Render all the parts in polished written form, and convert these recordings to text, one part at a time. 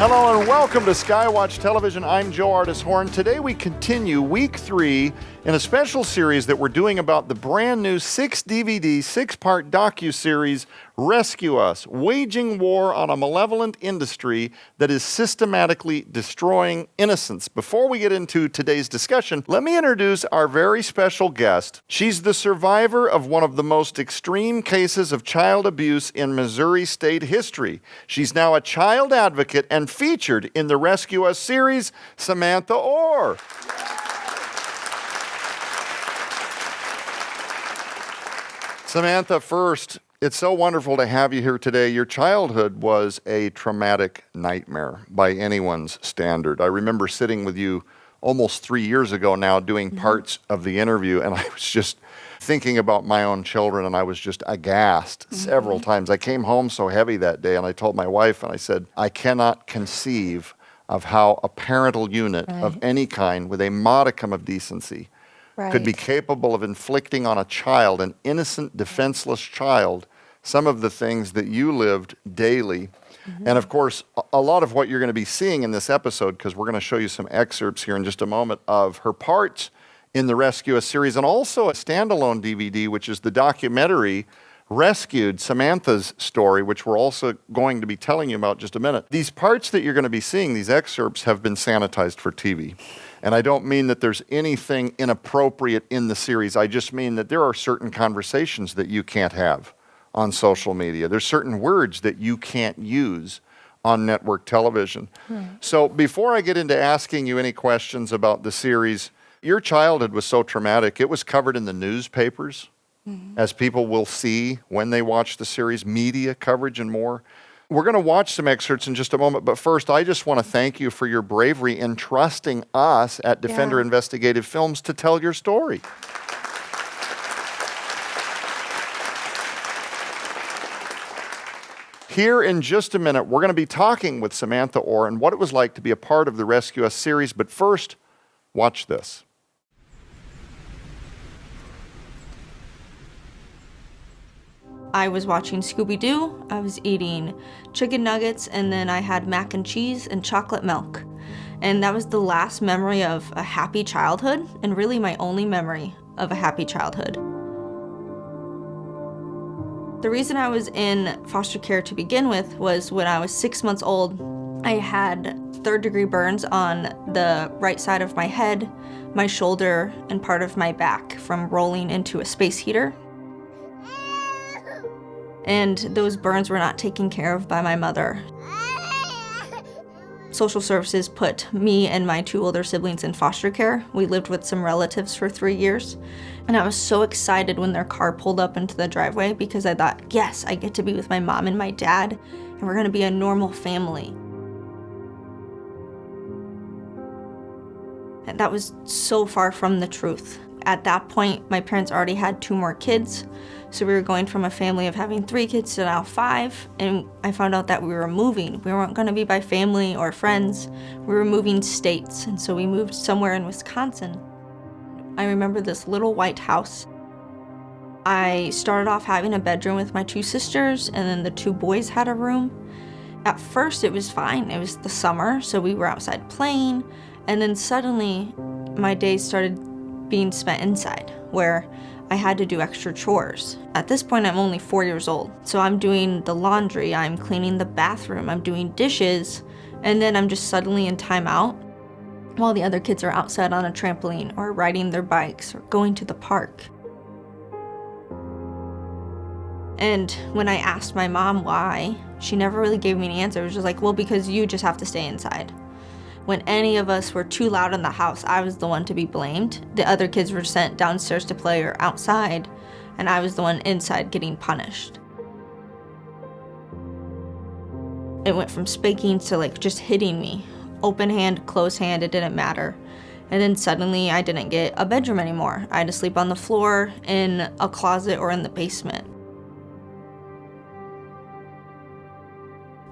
Hello and welcome to SkyWatch Television. I'm Joe Artis Horn. Today we continue week 3 in a special series that we're doing about the brand new 6-DVD, 6-part docuseries, Rescue Us, waging war on a malevolent industry that is systematically destroying innocence. Before we get into today's discussion, let me introduce our very special guest. She's the survivor of one of the most extreme cases of child abuse in Missouri state history. She's now a child advocate and featured in the Rescue Us series, Samantha Orr. Samantha, first, it's so wonderful to have you here today. Your childhood was a traumatic nightmare by anyone's standard. I remember sitting with you almost 3 years ago now doing parts of the interview, and I was just thinking about my own children, and I was just aghast several times. I came home so heavy that day, and I told my wife, and I said, I cannot conceive of how a parental unit of any kind with a modicum of decency could be capable of inflicting on a child, an innocent, defenseless child, some of the things that you lived daily. And of course, a lot of what you're going to be seeing in this episode, because we're going to show you some excerpts here in just a moment of her parts in the Rescue Us series, and also a standalone DVD, which is the documentary Rescued, Samantha's story, which we're also going to be telling you about in just a minute. These parts that you're going to be seeing, these excerpts, have been sanitized for TV. And I don't mean that there's anything inappropriate in the series. I just mean that there are certain conversations that you can't have on social media. There's certain words that you can't use on network television. So before I get into asking you any questions about the series, your childhood was so traumatic, it was covered in the newspapers, as people will see when they watch the series, media coverage and more. We're going to watch some excerpts in just a moment, but first, I just want to thank you for your bravery in trusting us at Defender Investigative Films to tell your story. Here in just a minute, we're going to be talking with Samantha Orr and what it was like to be a part of the Rescue Us series, but first, watch this. I was watching Scooby-Doo, I was eating chicken nuggets, and then I had mac and cheese and chocolate milk. And that was the last memory of a happy childhood, and really my only memory of a happy childhood. The reason I was in foster care to begin with was when I was 6 months old, I had third-degree burns on the right side of my head, my shoulder, and part of my back from rolling into a space heater. And those burns were not taken care of by my mother. Social services put me and my 2 older siblings in foster care. We lived with some relatives for 3 years. And I was so excited when their car pulled up into the driveway because I thought, yes, I get to be with my mom and my dad, and we're gonna be a normal family. And that was so far from the truth. At that point, my parents already had 2 more kids. So we were going from a family of having 3 kids to now 5, and I found out that we were moving. We weren't gonna be by family or friends. We were moving states, and so we moved somewhere in Wisconsin. I remember this little white house. I started off having a bedroom with my 2 sisters, and then the 2 boys had a room. At first, it was fine. It was the summer, so we were outside playing, and then suddenly, my days started being spent inside, where I had to do extra chores. At this point, I'm only 4 years old. So I'm doing the laundry, I'm cleaning the bathroom, I'm doing dishes, and then I'm just suddenly in timeout while the other kids are outside on a trampoline or riding their bikes or going to the park. And when I asked my mom why, she never really gave me an answer. It was just like, well, because you just have to stay inside. When any of us were too loud in the house, I was the one to be blamed. The other kids were sent downstairs to play or outside, and I was the one inside getting punished. It went from spankings to like just hitting me. Open hand, closed hand, it didn't matter. And then suddenly I didn't get a bedroom anymore. I had to sleep on the floor, in a closet, or in the basement.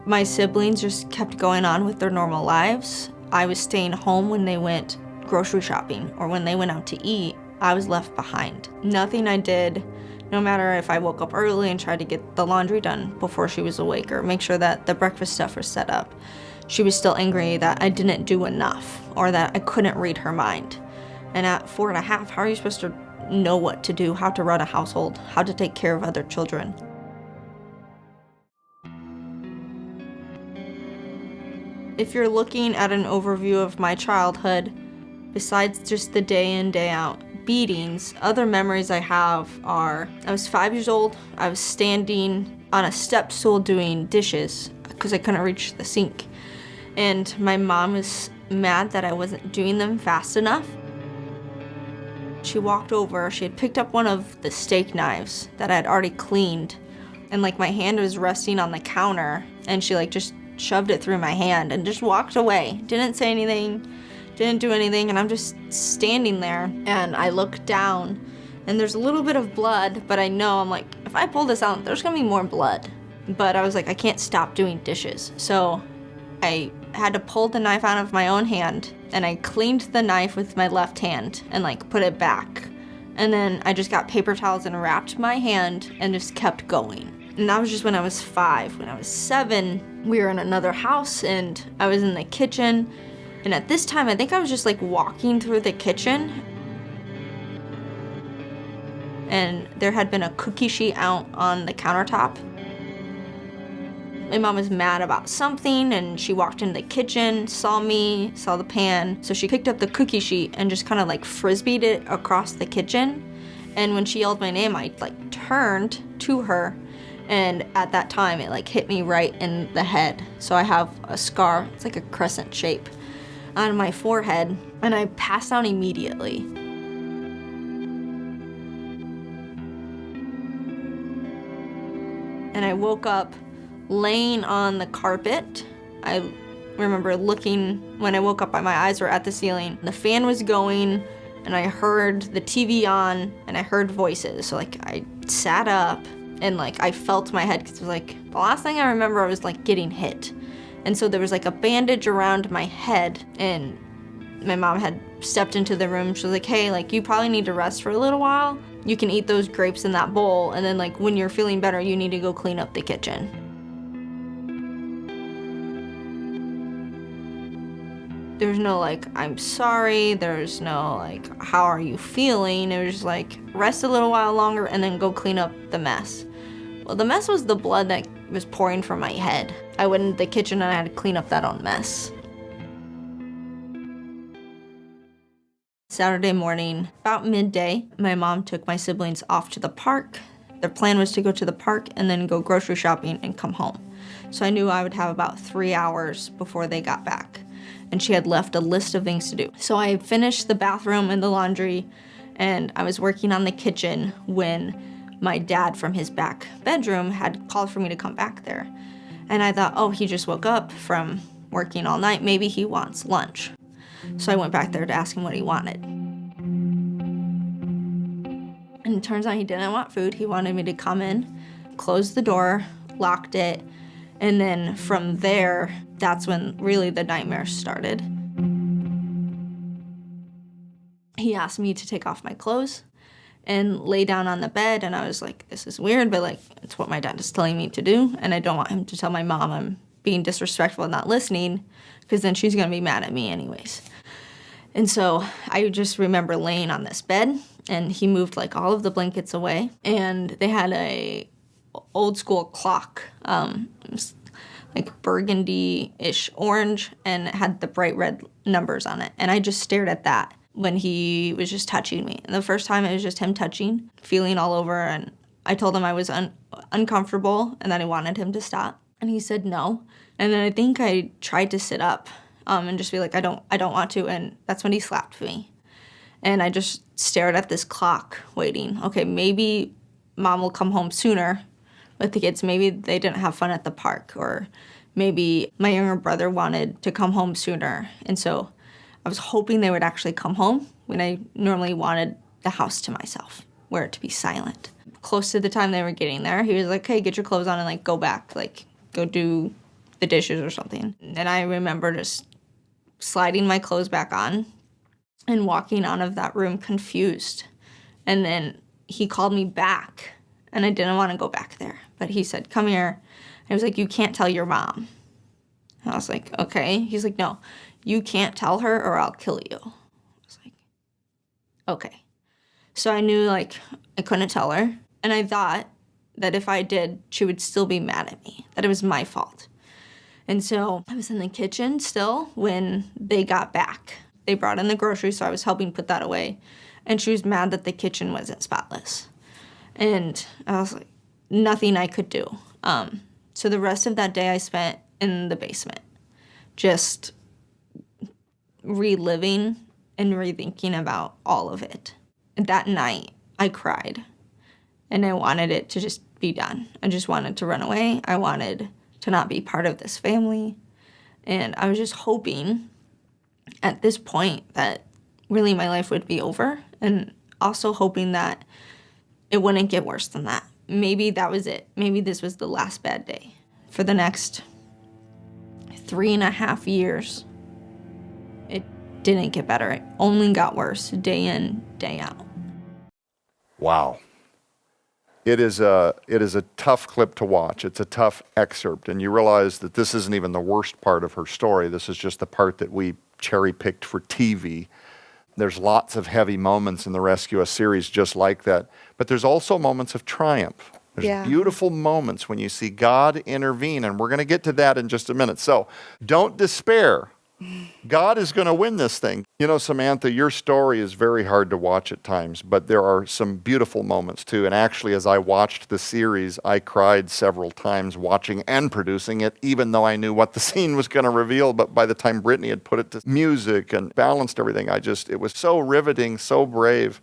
My siblings just kept going on with their normal lives. I was staying home when they went grocery shopping or when they went out to eat. I was left behind. Nothing I did, no matter if I woke up early and tried to get the laundry done before she was awake or make sure that the breakfast stuff was set up, she was still angry that I didn't do enough or that I couldn't read her mind. And at 4.5, how are you supposed to know what to do, how to run a household, how to take care of other children? If you're looking at an overview of my childhood, besides just the day in, day out beatings, other memories I have are I was 5 years old, I was standing on a step stool doing dishes because I couldn't reach the sink. And my mom was mad that I wasn't doing them fast enough. She walked over, she had picked up one of the steak knives that I had already cleaned, and like my hand was resting on the counter, and she like just shoved it through my hand and just walked away. Didn't say anything, didn't do anything, and I'm just standing there, and I look down, and there's a little bit of blood, but I know, I'm like, if I pull this out, there's gonna be more blood. But I was like, I can't stop doing dishes. So I had to pull the knife out of my own hand, and I cleaned the knife with my left hand and like put it back. And then I just got paper towels and wrapped my hand and just kept going. And that was just when I was 5. When I was 7, we were in another house and I was in the kitchen. And at this time, I think I was just like walking through the kitchen. And there had been a cookie sheet out on the countertop. My mom was mad about something, and she walked into the kitchen, saw me, saw the pan. So she picked up the cookie sheet and just kind of like frisbeed it across the kitchen. And when she yelled my name, I like turned to her. And at that time, it like hit me right in the head. So I have a scar, it's like a crescent shape, on my forehead, and I passed out immediately. And I woke up laying on the carpet. I remember looking, when I woke up, my eyes were at the ceiling. The fan was going, and I heard the TV on, and I heard voices. So like I sat up, and like I felt my head, because it was like, the last thing I remember, I was like getting hit. And so there was like a bandage around my head, and my mom had stepped into the room. She was like, hey, like you probably need to rest for a little while. You can eat those grapes in that bowl, and then like when you're feeling better, you need to go clean up the kitchen. There's no like, I'm sorry, there's no like, how are you feeling? It was just like, rest a little while longer and then go clean up the mess. Well, the mess was the blood that was pouring from my head. I went into the kitchen and I had to clean up that own mess. Saturday morning, about midday, my mom took my siblings off to the park. Their plan was to go to the park and then go grocery shopping and come home. So I knew I would have about 3 hours before they got back. And she had left a list of things to do. So I finished the bathroom and the laundry, and I was working on the kitchen when my dad from his back bedroom had called for me to come back there. And I thought, oh, he just woke up from working all night. Maybe he wants lunch. So I went back there to ask him what he wanted. And it turns out he didn't want food. He wanted me to come in, close the door, locked it, and then from there, that's when really the nightmare started. He asked me to take off my clothes and lay down on the bed, and I was like, this is weird, but like, it's what my dad is telling me to do, and I don't want him to tell my mom I'm being disrespectful and not listening, because then she's gonna be mad at me anyways. And so I just remember laying on this bed, and he moved like all of the blankets away, and they had a old school clock, it was like burgundy-ish orange, and it had the bright red numbers on it. And I just stared at that when he was just touching me. And the first time it was just him touching, feeling all over, and I told him I was uncomfortable and that I wanted him to stop. And he said no. And then I think I tried to sit up and just be like, I don't want to, and that's when he slapped me. And I just stared at this clock, waiting. Okay, maybe mom will come home sooner with the kids. Maybe they didn't have fun at the park, or maybe my younger brother wanted to come home sooner. And so I was hoping they would actually come home when I normally wanted the house to myself, where it to be silent. Close to the time they were getting there, he was like, hey, get your clothes on and like go back, like go do the dishes or something. And I remember just sliding my clothes back on and walking out of that room confused. And then he called me back, and I didn't want to go back there. But he said, come here. I was like, you can't tell your mom. And I was like, okay. He's like, no, you can't tell her or I'll kill you. I was like, okay. So I knew, like, I couldn't tell her. And I thought that if I did, she would still be mad at me, that it was my fault. And so I was in the kitchen still when they got back. They brought in the groceries, so I was helping put that away. And she was mad that the kitchen wasn't spotless. And I was like, nothing I could do. So the rest of that day I spent in the basement, just reliving and rethinking about all of it. And that night, I cried. And I wanted it to just be done. I just wanted to run away. I wanted to not be part of this family. And I was just hoping at this point that really my life would be over, and also hoping that it wouldn't get worse than that. Maybe that was it. Maybe this was the last bad day. For the next 3.5 years, it didn't get better. It only got worse day in, day out. Wow. It is a tough clip to watch. It's a tough excerpt, and you realize that this isn't even the worst part of her story. This is just the part that we cherry-picked for TV. There's lots of heavy moments in the Rescue Us series just like that, but there's also moments of triumph. There's beautiful moments when you see God intervene, and we're going to get to that in just a minute. So don't despair. God is going to win this thing. You know, Samantha, your story is very hard to watch at times, but there are some beautiful moments too. And actually, as I watched the series, I cried several times watching and producing it, even though I knew what the scene was going to reveal. But by the time Brittany had put it to music and balanced everything, it was so riveting, so brave.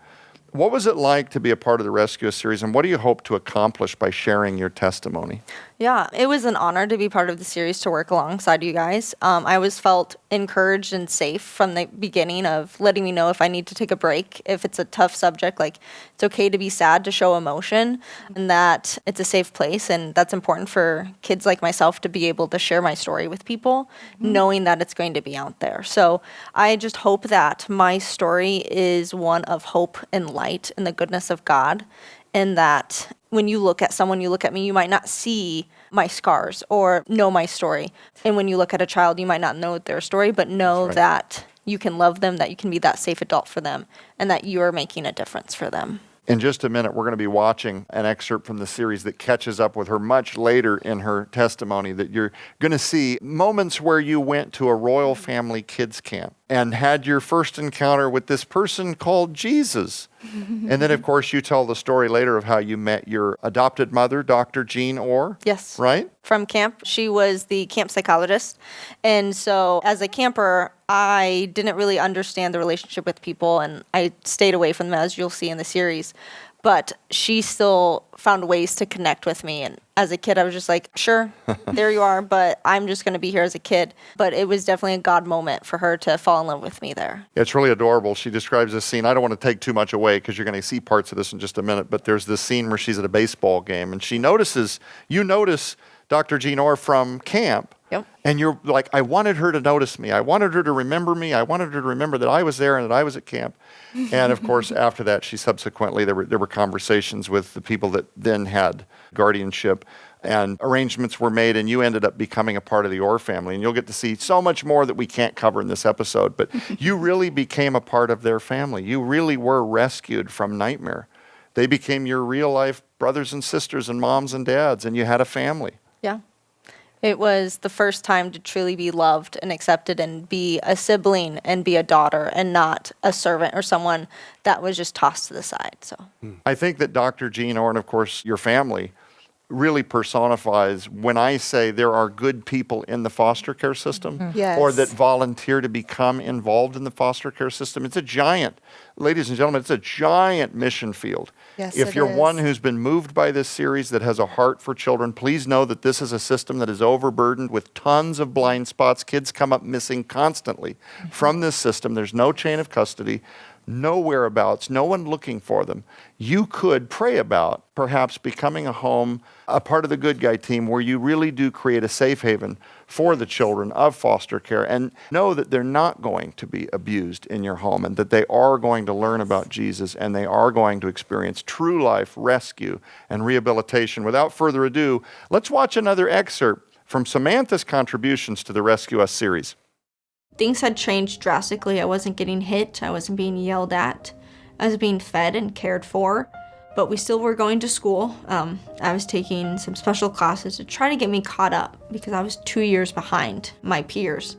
What was it like to be a part of the Rescue Us series, and what do you hope to accomplish by sharing your testimony? Yeah, it was an honor to be part of the series, to work alongside you guys. I always felt encouraged and safe from the beginning of letting me know if I need to take a break, if it's a tough subject, like it's okay to be sad, to show emotion, and that it's a safe place. And that's important for kids like myself to be able to share my story with people, knowing that it's going to be out there. So I just hope that my story is one of hope and light and the goodness of God, and that when you look at someone, you look at me, you might not see my scars or know my story. And when you look at a child, you might not know their story, but know that you can love them, that you can be that safe adult for them, and that you are making a difference for them. In just a minute, we're going to be watching an excerpt from the series that catches up with her much later in her testimony, that you're going to see moments where you went to a Royal Family Kids Camp and had your first encounter with this person called Jesus. And then, of course, you tell the story later of how you met your adopted mother, Dr. Jean Orr. Yes. Right? From camp. She was the camp psychologist. And so as a camper, I didn't really understand the relationship with people, and I stayed away from them, as you'll see in the series. But she still found ways to connect with me. And as a kid, I was just like, sure, there you are, but I'm just going to be here as a kid. But it was definitely a God moment for her to fall in love with me there. It's really adorable. She describes this scene. I don't want to take too much away because you're going to see parts of this in just a minute, but there's this scene where she's at a baseball game, and you notice Dr. Jean Orr from camp. Yep. And you're like, I wanted her to notice me. I wanted her to remember me. I wanted her to remember that I was there and that I was at camp. And of course, after that, there were conversations with the people that then had guardianship, and arrangements were made, and you ended up becoming a part of the Orr family. And you'll get to see so much more that we can't cover in this episode, but you really became a part of their family. You really were rescued from nightmare. They became your real life brothers and sisters and moms and dads, and you had a family. Yeah. It was the first time to truly be loved and accepted and be a sibling and be a daughter and not a servant or someone that was just tossed to the side. So I think that Dr. Jean Orr, and of course your family, really personifies when I say there are good people in the foster care system, Yes. or that volunteer to become involved in the foster care system. It's a giant, ladies and gentlemen, it's a giant mission field. Yes, if it you're is. one who's been moved by this series that has a heart for children, please know that this is a system that is overburdened with tons of blind spots. Kids come up missing constantly from this system. There's no chain of custody, no whereabouts, no one looking for them. You could pray about perhaps becoming a home, a part of the Good Guy team where you really do create a safe haven for the children of foster care, and know that they're not going to be abused in your home, and that they are going to learn about Jesus, and they are going to experience true life rescue and rehabilitation. Without further ado, let's watch another excerpt from Samantha's contributions to the Rescue Us series. Things had changed drastically. I wasn't getting hit. I wasn't being yelled at. I was being fed and cared for, but we still were going to school. I was taking some special classes to try to get me caught up because I was 2 years behind my peers.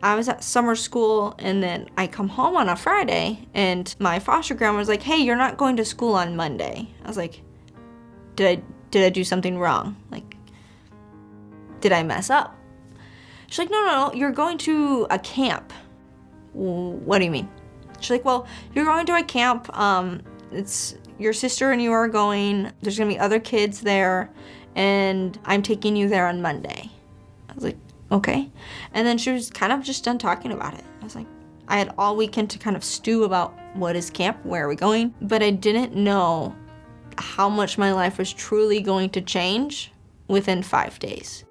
I was at summer school, and then I come home on a Friday, and my foster grandma was like, hey, you're not going to school on Monday. I was like, did I do something wrong? Like, did I mess up? She's like, no, you're going to a camp. What do you mean? She's like, well, you're going to a camp. It's your sister and you are going. There's gonna be other kids there, and I'm taking you there on Monday. I was like, okay. And then she was kind of just done talking about it. I was like, I had all weekend to kind of stew about what is camp, where are we going? But I didn't know how much my life was truly going to change within 5 days.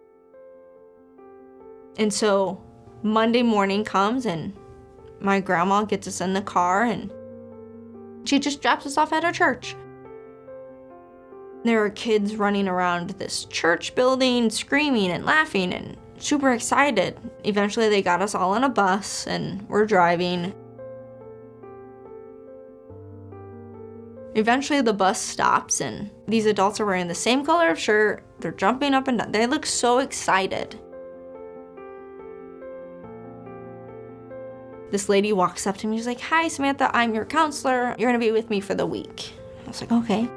And so Monday morning comes, and my grandma gets us in the car, and she just drops us off at our church. There are kids running around this church building, screaming and laughing and super excited. Eventually they got us all on a bus, and we're driving. Eventually the bus stops, and these adults are wearing the same color of shirt. They're jumping up and down. They look so excited. This lady walks up to me. She's like, hi, Samantha, I'm your counselor. You're gonna be with me for the week. I was like, okay.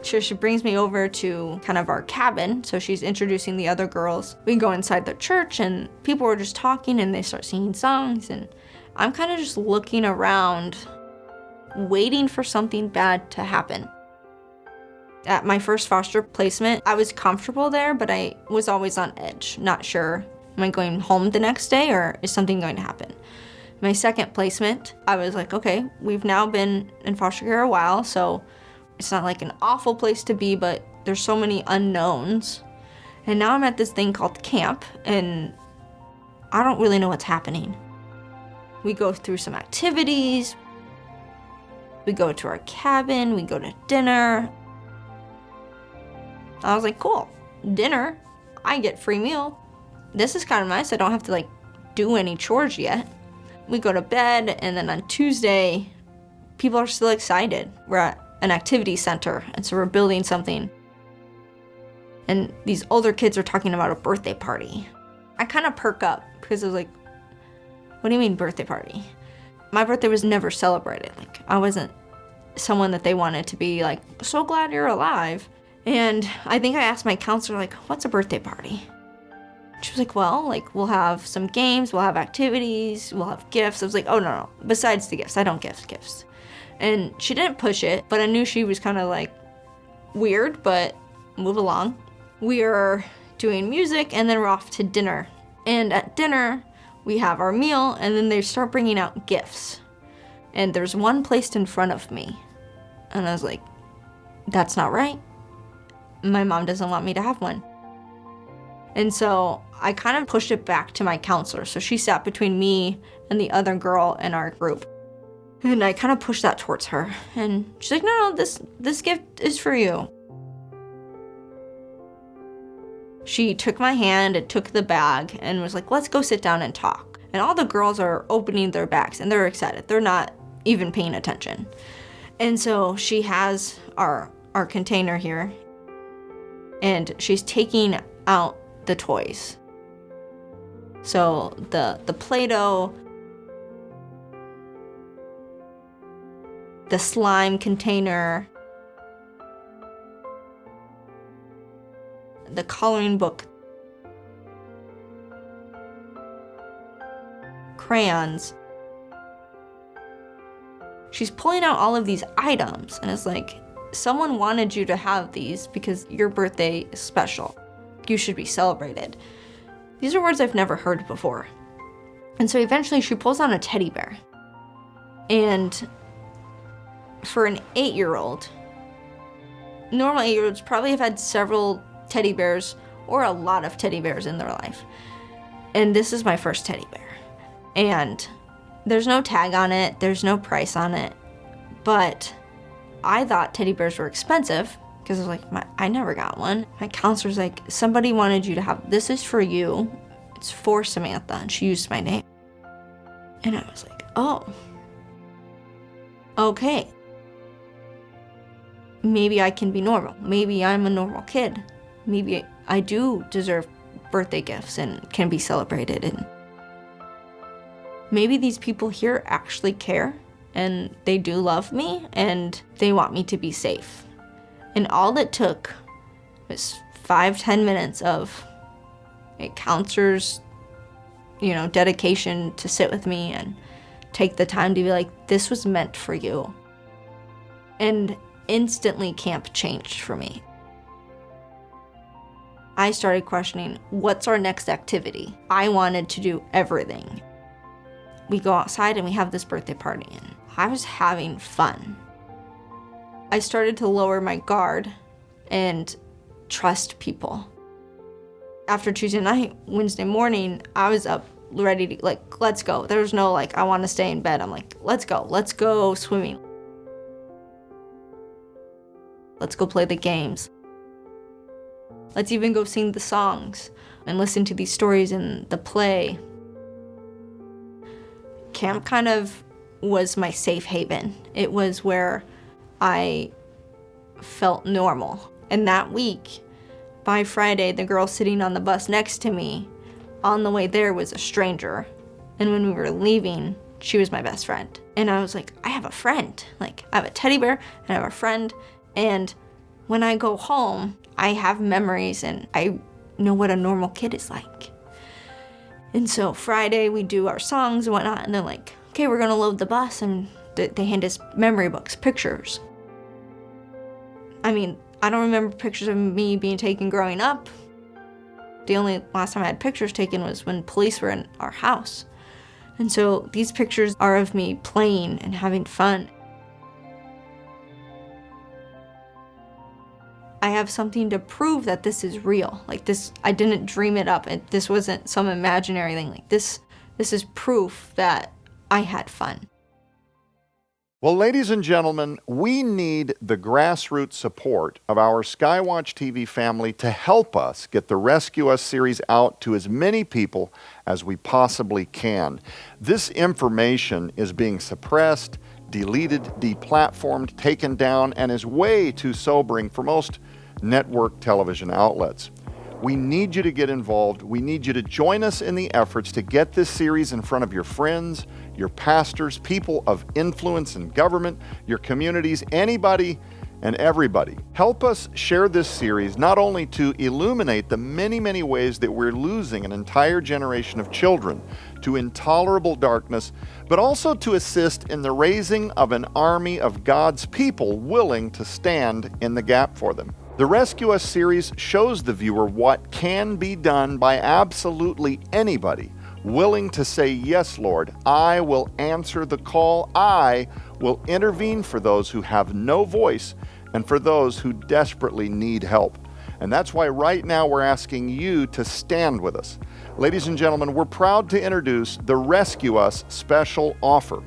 She brings me over to kind of our cabin. So she's introducing the other girls. We go inside the church, and people were just talking, and they start singing songs. And I'm kind of just looking around, waiting for something bad to happen. At my first foster placement, I was comfortable there, but I was always on edge, not sure, am I going home the next day or is something going to happen? My second placement, I was like, okay, we've now been in foster care a while, so it's not like an awful place to be, but there's so many unknowns. And now I'm at this thing called camp, and I don't really know what's happening. We go through some activities. We go to our cabin, we go to dinner. I was like, cool, dinner, I get free meal. This is kind of nice, I don't have to like do any chores yet. We go to bed, and then on Tuesday, people are still excited. We're at an activity center, and so we're building something. And these older kids are talking about a birthday party. I kind of perk up because I was like, what do you mean birthday party? My birthday was never celebrated. Like, I wasn't someone that they wanted to be like, so glad you're alive. And I think I asked my counselor, like, what's a birthday party? She was like, well, like, we'll have some games, we'll have activities, we'll have gifts. I was like, oh, no. Besides the gifts, I don't give gifts. And she didn't push it, but I knew she was kind of like weird, but move along. We are doing music, and then we're off to dinner. And at dinner, we have our meal, and then they start bringing out gifts. And there's one placed in front of me. And I was like, that's not right. My mom doesn't want me to have one. And so I kind of pushed it back to my counselor. So she sat between me and the other girl in our group. And I kind of pushed that towards her. And she's like, no, this gift is for you. She took my hand and took the bag and was like, let's go sit down and talk. And all the girls are opening their bags, and they're excited. They're not even paying attention. And so she has our container here, and she's taking out the toys. So the Play-Doh, the slime container, the coloring book, crayons. She's pulling out all of these items, and it's like, someone wanted you to have these because your birthday is special. You should be celebrated. These are words I've never heard before. And so eventually she pulls on a teddy bear. And for an 8-year-old, normal 8-year-olds probably have had several teddy bears or a lot of teddy bears in their life. And this is my first teddy bear. And there's no tag on it, there's no price on it, but I thought teddy bears were expensive because I was like, I never got one. My counselor's like, somebody wanted you to have, this is for you. It's for Samantha. And she used my name. And I was like, oh, okay. Maybe I can be normal. Maybe I'm a normal kid. Maybe I do deserve birthday gifts and can be celebrated. And maybe these people here actually care and they do love me and they want me to be safe. And all it took was 5-10 minutes of a counselor's, dedication to sit with me and take the time to be like, this was meant for you. And instantly camp changed for me. I started questioning, what's our next activity? I wanted to do everything. We go outside and we have this birthday party and I was having fun. I started to lower my guard and trust people. After Tuesday night, Wednesday morning, I was up ready to, let's go. There was no, I want to stay in bed. I'm like, let's go swimming. Let's go play the games. Let's even go sing the songs and listen to these stories in the play. Camp kind of was my safe haven. It was where I felt normal. And that week, by Friday, the girl sitting on the bus next to me on the way there was a stranger. And when we were leaving, she was my best friend. And I was like, I have a friend. I have a teddy bear and I have a friend. And when I go home, I have memories and I know what a normal kid is like. And so Friday we do our songs and whatnot, and they're like, okay, we're gonna load the bus, and they hand us memory books, pictures. I mean, I don't remember pictures of me being taken growing up. The only last time I had pictures taken was when police were in our house. And so these pictures are of me playing and having fun. I have something to prove that this is real. This, I didn't dream it up. This wasn't some imaginary thing. This is proof that I had fun. Well, ladies and gentlemen, we need the grassroots support of our SkyWatchTV family to help us get the Rescue Us series out to as many people as we possibly can. This information is being suppressed, deleted, deplatformed, taken down, and is way too sobering for most network television outlets. We need you to get involved. We need you to join us in the efforts to get this series in front of your friends, your pastors, people of influence in government, your communities, anybody and everybody. Help us share this series not only to illuminate the many, many ways that we're losing an entire generation of children to intolerable darkness, but also to assist in the raising of an army of God's people willing to stand in the gap for them. The Rescue Us series shows the viewer what can be done by absolutely anybody willing to say, yes, Lord, I will answer the call. I will intervene for those who have no voice and for those who desperately need help. And that's why right now we're asking you to stand with us. Ladies and gentlemen, we're proud to introduce the Rescue Us special offer.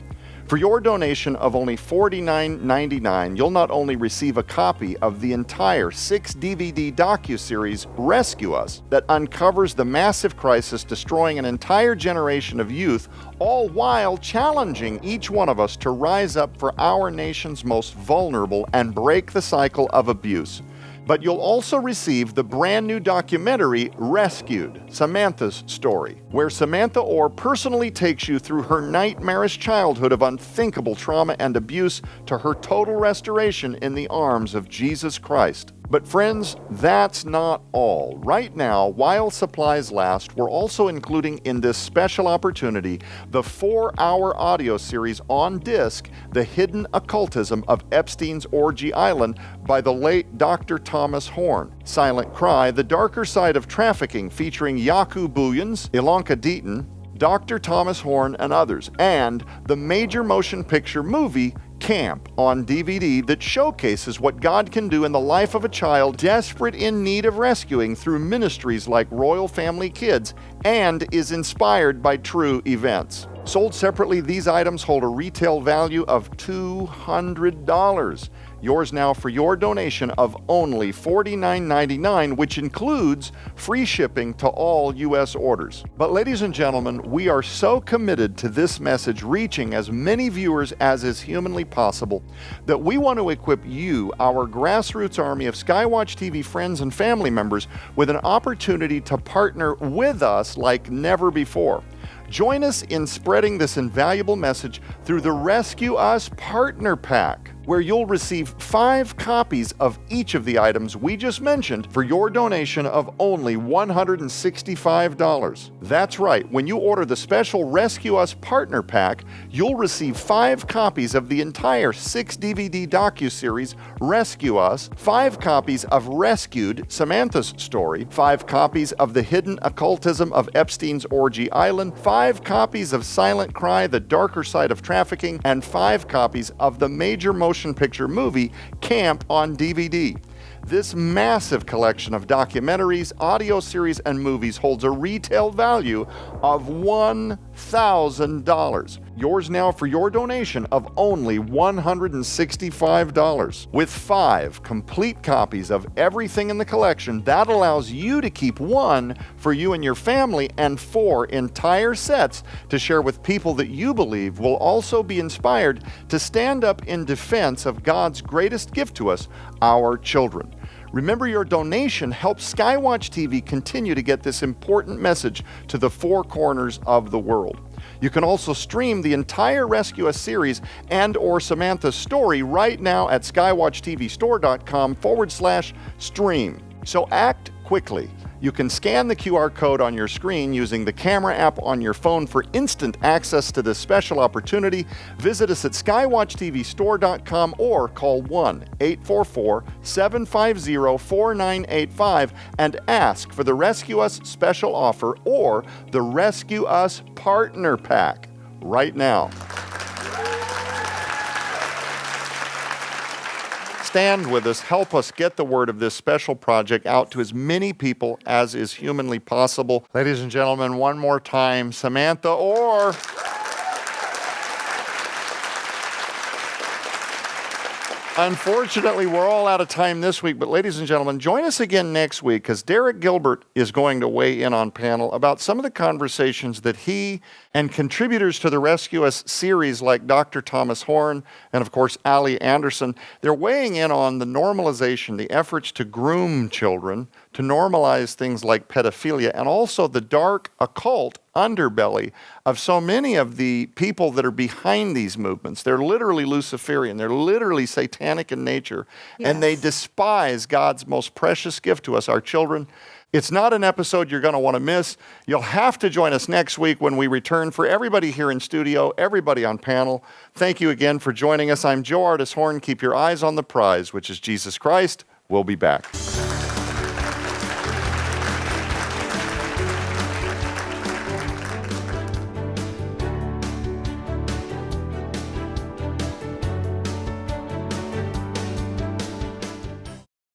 For your donation of only $49.99, you'll not only receive a copy of the entire 6-DVD docuseries Rescue Us that uncovers the massive crisis destroying an entire generation of youth, all while challenging each one of us to rise up for our nation's most vulnerable and break the cycle of abuse. But you'll also receive the brand new documentary, Rescued, Samantha's Story, where Samantha Orr personally takes you through her nightmarish childhood of unthinkable trauma and abuse to her total restoration in the arms of Jesus Christ. But friends, that's not all. Right now, while supplies last, we're also including in this special opportunity the 4-hour audio series on disc, The Hidden Occultism of Epstein's Orgy Island by the late Dr. Thomas Horn. Silent Cry, The Darker Side of Trafficking, featuring Yaku Bouillons, Ilanka Deaton, Dr. Thomas Horn, and others. And the major motion picture movie, Camp, on DVD that showcases what God can do in the life of a child desperate in need of rescuing through ministries like Royal Family Kids and is inspired by true events. Sold separately, these items hold a retail value of $200. Yours now for your donation of only $49.99, which includes free shipping to all U.S. orders. But ladies and gentlemen, we are so committed to this message reaching as many viewers as is humanly possible that we want to equip you, our grassroots army of SkyWatch TV friends and family members, with an opportunity to partner with us like never before. Join us in spreading this invaluable message through the Rescue Us Partner Pack, where you'll receive 5 copies of each of the items we just mentioned for your donation of only $165. That's right, when you order the special Rescue Us Partner Pack, you'll receive 5 copies of the entire 6-DVD docuseries Rescue Us, 5 copies of Rescued, Samantha's story, 5 copies of The Hidden Occultism of Epstein's Orgy Island, 5 copies of Silent Cry, The Darker Side of Trafficking, and 5 copies of the major motion picture movie Camp on DVD. This massive collection of documentaries, audio series, and movies holds a retail value of $1,000. Yours now for your donation of only $165. With 5 complete copies of everything in the collection, that allows you to keep 1 for you and your family and 4 entire sets to share with people that you believe will also be inspired to stand up in defense of God's greatest gift to us, our children. Remember, your donation helps SkyWatch TV continue to get this important message to the 4 corners of the world. You can also stream the entire Rescue Us series and or Samantha's story right now at skywatchtvstore.com/stream. So act quickly. You can scan the QR code on your screen using the camera app on your phone for instant access to this special opportunity. Visit us at skywatchtvstore.com or call 1-844-750-4985 and ask for the Rescue Us special offer or the Rescue Us Partner Pack right now. Stand with us, help us get the word of this special project out to as many people as is humanly possible. Ladies and gentlemen, one more time, Samantha Orr. Unfortunately, we're all out of time this week, but ladies and gentlemen, join us again next week because Derek Gilbert is going to weigh in on panel about some of the conversations that he and contributors to the Rescue Us series like Dr. Thomas Horn and, of course, Ali Anderson, they're weighing in on the normalization, the efforts to groom children, to normalize things like pedophilia, and also the dark occult underbelly of so many of the people that are behind these movements. They're literally Luciferian. They're literally satanic in nature. Yes. And they despise God's most precious gift to us, our children. It's not an episode you're going to want to miss. You'll have to join us next week when we return. For everybody here in studio, everybody on panel, thank you again for joining us. I'm Joe Artis Horn. Keep your eyes on the prize, which is Jesus Christ. We'll be back.